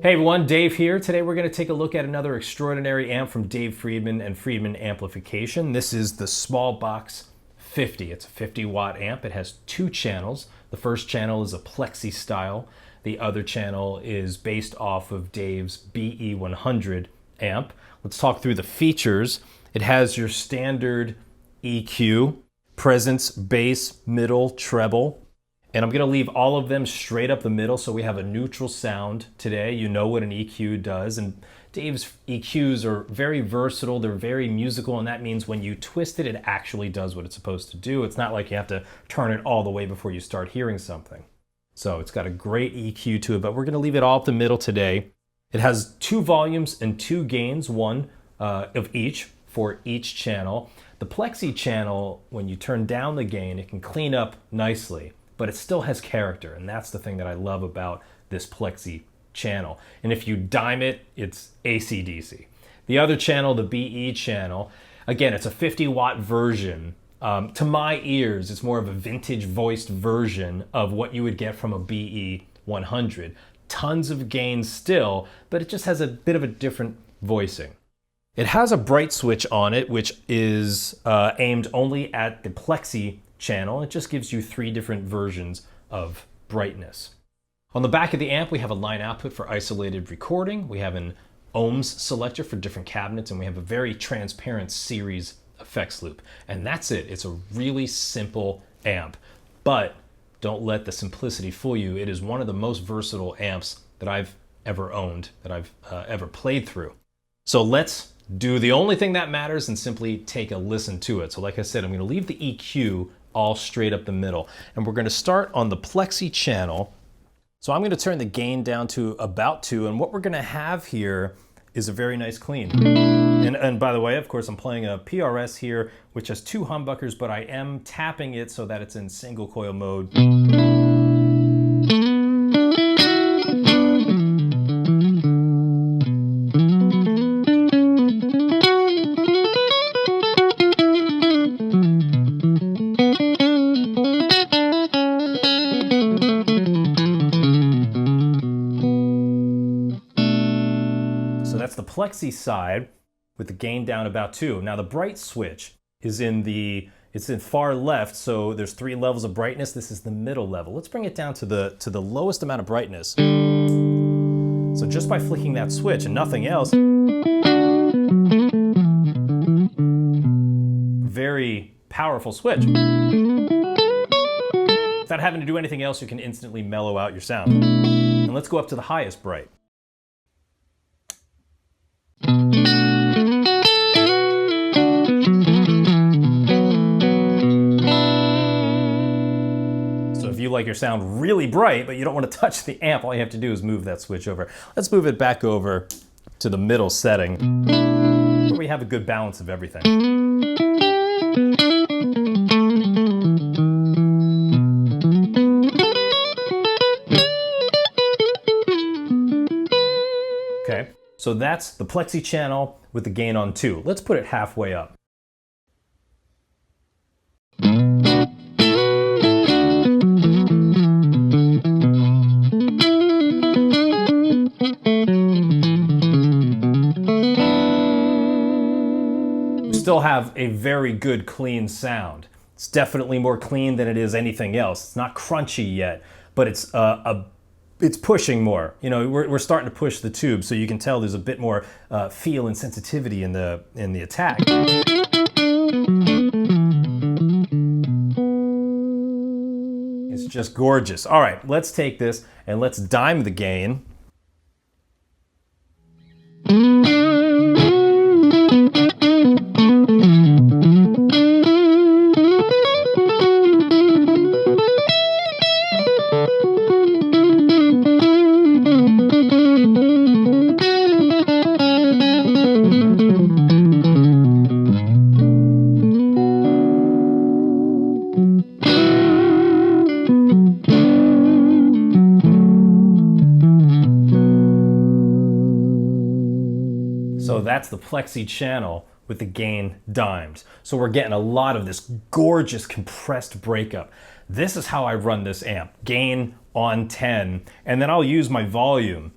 Hey everyone, Dave here. Today we're going to take a look at another extraordinary amp from Dave Friedman and Friedman Amplification. This is the Smallbox 50. It's a 50 watt amp. It has two channels. The first channel is a plexi style. The other channel is based off of Dave's BE100 amp. Let's talk through the features. It has your standard EQ, presence, bass, middle, treble. And I'm going to leave all of them straight up the middle so we have a neutral sound today. You know what an EQ does. And Dave's EQs are very versatile. They're very musical, and that means when you twist it, it actually does what it's supposed to do. It's not like you have to turn it all the way before you start hearing something. So it's got a great EQ to it, but we're going to leave it all up the middle today. It has two volumes and two gains, one of each for each channel. The plexi channel, when you turn down the gain, it can clean up nicely, but it still has character, and that's the thing that I love about this plexi channel. And if you dime it, it's AC/DC. The other channel, the BE channel, again, it's a 50 watt version. To my ears, it's more of a vintage voiced version of what you would get from a BE100. Tons of gain still, but it just has a bit of a different voicing. It has a bright switch on it, which is aimed only at the plexi channel. It just gives you three different versions of brightness. On the back of the amp, we have a line output for isolated recording. We have an ohms selector for different cabinets, and we have a very transparent series effects loop. And that's it. It's a really simple amp, but don't let the simplicity fool you. It is one of the most versatile amps that I've ever owned, that I've ever played through. So let's do the only thing that matters and simply take a listen to it. So like I said, I'm going to leave the EQ all straight up the middle. And we're going to start on the plexi channel. So I'm going to turn the gain down to about 2, and what we're going to have here is a very nice clean. And by the way, of course, I'm playing a PRS here, which has 2 humbuckers, but I am tapping it so that it's in single coil mode. So that's the plexi side with the gain down about 2. Now the bright switch is it's in far left, so there's 3 levels of brightness. This is the middle level. Let's bring it down to the lowest amount of brightness. So just by flicking that switch and nothing else, very powerful switch. Without having to do anything else, you can instantly mellow out your sound. And let's go up to the highest bright. So if you like your sound really bright, but you don't want to touch the amp, all you have to do is move that switch over. Let's move it back over to the middle setting, where we have a good balance of everything. Okay, so that's the plexi channel with the gain on 2. Let's put it halfway up. We still have a very good clean sound. It's definitely more clean than it is anything else. It's not crunchy yet, but it's pushing more. You know, we're starting to push the tube, so you can tell there's a bit more feel and sensitivity in the attack. It's just gorgeous. All right, let's take this and let's dime the gain. So that's the plexi channel with the gain dimed. So we're getting a lot of this gorgeous compressed breakup. This is how I run this amp. Gain on 10, and then I'll use my volume.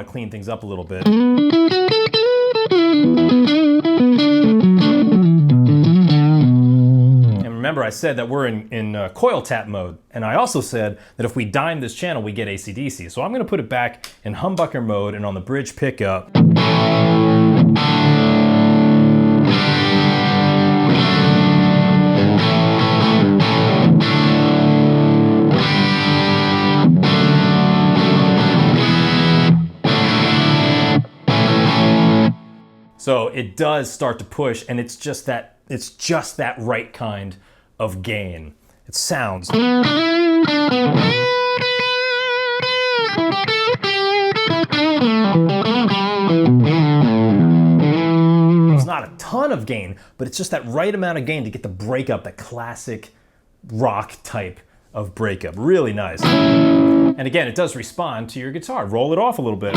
to clean things up a little bit. Remember, I said that we're in coil tap mode, and I also said that if we dime this channel, we get AC/DC. So I'm going to put it back in humbucker mode and on the bridge pickup. So it does start to push, and it's just that right kind of gain. It sounds. It's not a ton of gain, but it's just that right amount of gain to get the breakup, that classic rock type of breakup. Really nice. And again, it does respond to your guitar. Roll it off a little bit.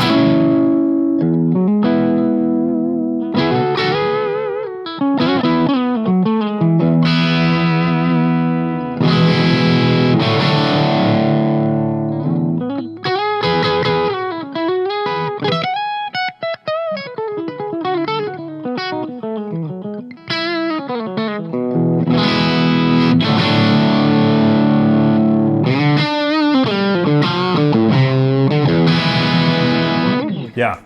Yeah,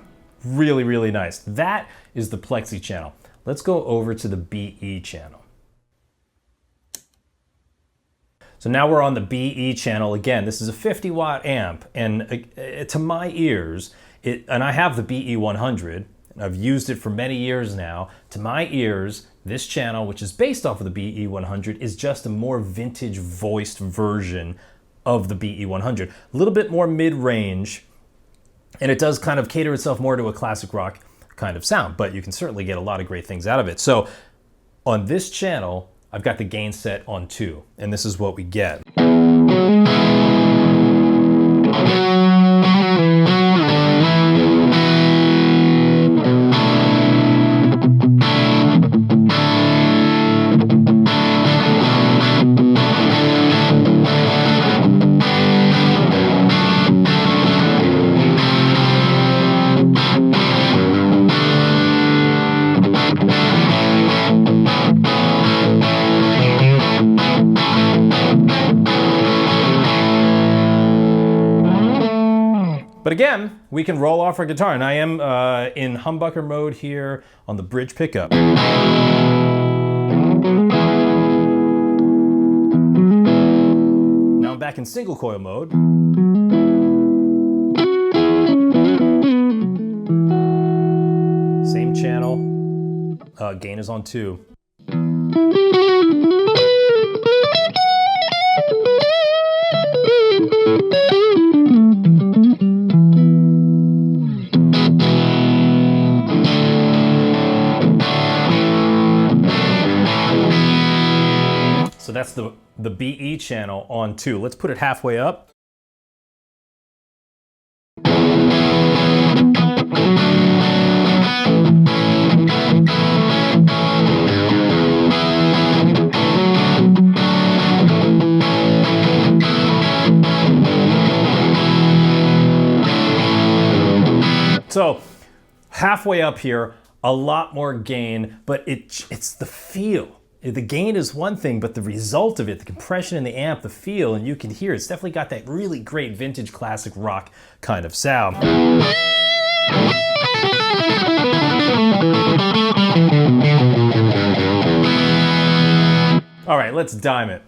really, really nice. That is the plexi channel. Let's go over to the BE channel. So now we're on the BE channel. Again, this is a 50 watt amp, and to my ears, and I have the BE 100, and I've used it for many years now. To my ears, this channel, which is based off of the BE 100, is just a more vintage voiced version of the BE 100. A little bit more mid-range, and it does kind of cater itself more to a classic rock kind of sound, but you can certainly get a lot of great things out of it. So on this channel, I've got the gain set on 2, and this is what we get. But again, we can roll off our guitar, and I am in humbucker mode here on the bridge pickup. Now I'm back in single coil mode. Same channel, gain is on 2. So that's the BE channel on 2. Let's put it halfway up. So halfway up here, a lot more gain, but it's the feel. The gain is one thing, but the result of it, the compression in the amp, the feel, and you can hear it's definitely got that really great vintage classic rock kind of sound. All right, let's dime it.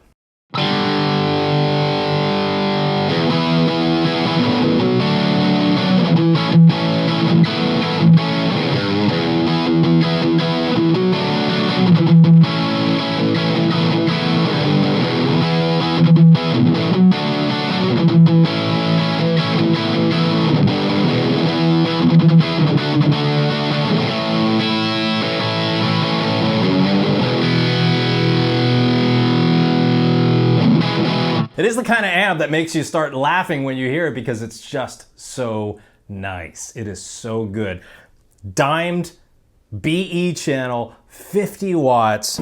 It is the kind of amp that makes you start laughing when you hear it because it's just so nice. It is so good. Dimed BE channel, 50 watts.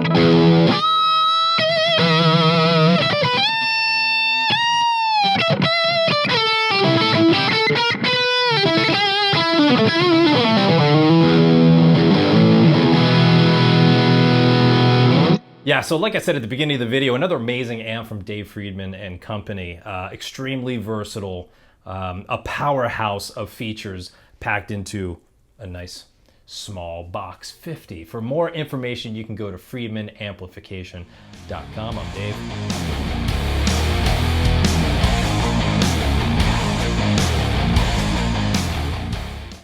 Yeah, so like I said at the beginning of the video, another amazing amp from Dave Friedman and company. Extremely versatile, a powerhouse of features packed into a nice small box 50. For more information, you can go to friedmanamplification.com. I'm Dave.